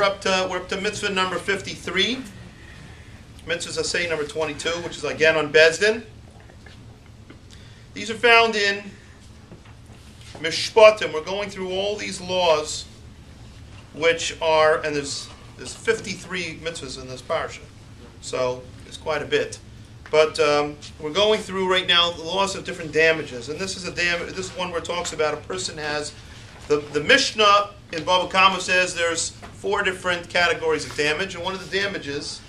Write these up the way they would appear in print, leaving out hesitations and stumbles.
up to mitzvah number 53. Mitzvahs Asay number 22, which is again on Bezdin. These are found in Mishpatim. We're going through all these laws, which are, and there's 53 mitzvahs in this parsha, so it's quite a bit. But we're going through right now the laws of different damages, and this is this one where it talks about a person has the Mishnah in Bava Kama says there's 4 different categories of damage, and one of the damages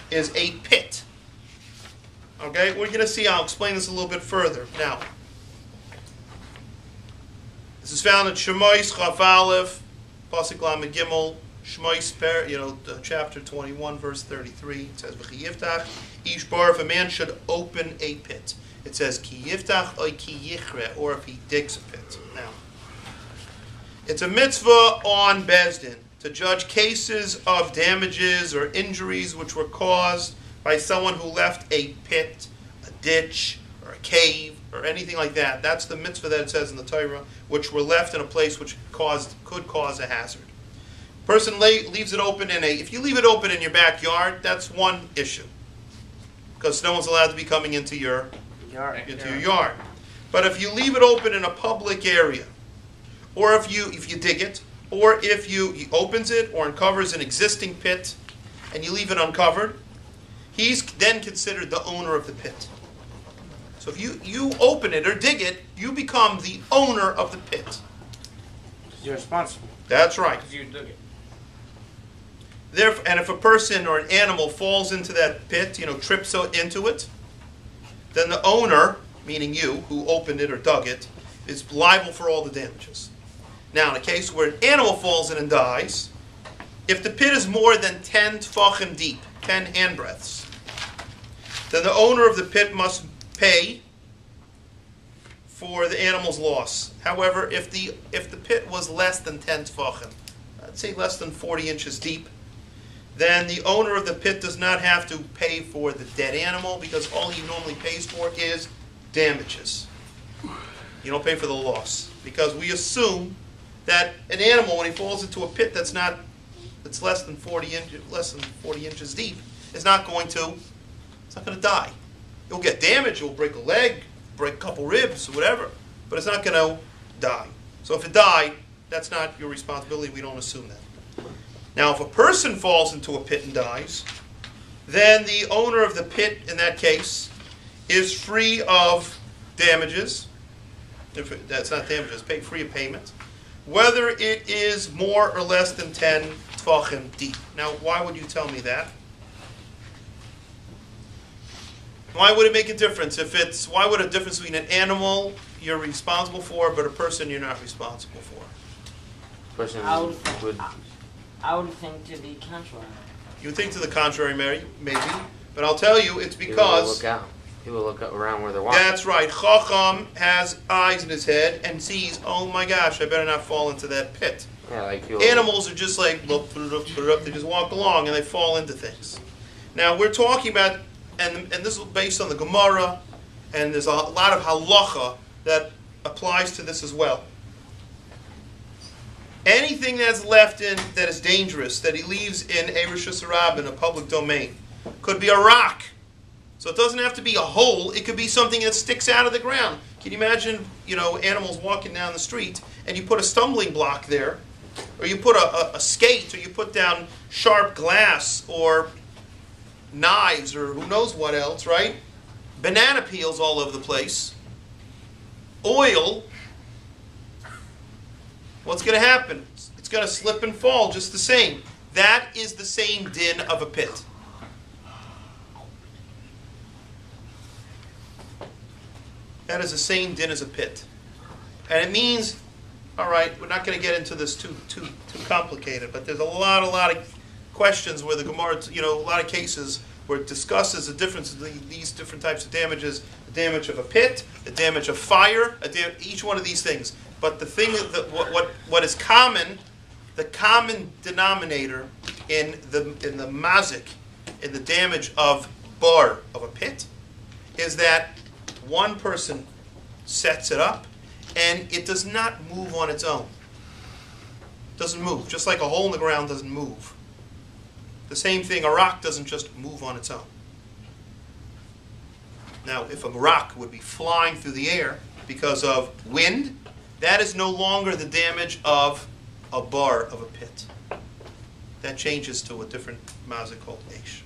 is a pit. Okay, we're going to see. I'll explain this a little bit further now. This is found in Shemois Chaf Aleph, Pasuk Lamed Gimel, Shemois, chapter 21, verse 33. It says, "V'chi yiftach ish bar," if a man should open a pit. It says, "Ki yiftach oy ki yichre," or if he digs a pit. Now, it's a mitzvah on Bezdin to judge cases of damages or injuries which were caused by someone who left a pit, a ditch, or a cave, or anything like that. That's the mitzvah that it says in the Torah, which were left in a place which could cause a hazard. Person leaves it open if you leave it open in your backyard, that's one issue, because no one's allowed to be coming into your yard. But if you leave it open in a public area, or if you dig it, or if he opens it or uncovers an existing pit and you leave it uncovered, he's then considered the owner of the pit. So if you open it or dig it, you become the owner of the pit. You're responsible. That's right. Because you dug it. Therefore, and if a person or an animal falls into that pit, trips into it, then the owner, meaning you, who opened it or dug it, is liable for all the damages. Now, in a case where an animal falls in and dies, if the pit is more than 10 tfachim deep, 10 handbreadths, then the owner of the pit must pay for the animal's loss. However, if the pit was less than 10 tfachim, I'd say less than 40 inches deep, then the owner of the pit does not have to pay for the dead animal, because all he normally pays for is damages. You don't pay for the loss, because we assume that an animal, when he falls into a pit that's less than 40 inches deep, is not going to die. He'll get damaged. He'll break a leg, break a couple ribs, whatever, but it's not going to die. So if it died, that's not your responsibility. We don't assume that. Now, if a person falls into a pit and dies, then the owner of the pit, in that case, is free of damages. If that's not damages, free of payment, whether it is more or less than 10 tfachim deep. Now, why would you tell me that? Why would it make a difference? Why would a difference between an animal you're responsible for, but a person you're not responsible for? I would think to the contrary. You would think to the contrary, Mary, maybe, but I'll tell you, it's because he will look around where they're walking. That's right. Chacham has eyes in his head and sees, oh my gosh, I better not fall into that pit. Yeah, Animals are just like, look, put it up, they just walk along and they fall into things. Now, we're talking about, and this is based on the Gemara, and there's a lot of halacha that applies to this as well. Anything that's left in that is dangerous, that he leaves in a Rishus Harabah, in a public domain, could be a rock. So it doesn't have to be a hole. It could be something that sticks out of the ground. Can you imagine, animals walking down the street, and you put a stumbling block there, or you put a skate, or you put down sharp glass, or knives, or who knows what else, right? Banana peels all over the place. Oil. What's going to happen? It's going to slip and fall just the same. That is the same din of a pit. That is the same din as a pit. And it means, all right, we're not going to get into this too complicated, but there's a lot of questions where the Gemara, a lot of cases where it discusses the difference between these different types of damages, the damage of a pit, the damage of fire, each one of these things. But the thing that what is common, the common denominator in the mazik, in the damage of a pit, is that one person sets it up and it does not move on its own. It doesn't move. Just like a hole in the ground doesn't move. The same thing, a rock doesn't just move on its own. Now, if a rock would be flying through the air because of wind, that is no longer the damage of a bar of a pit. That changes to a different mazah called Eish.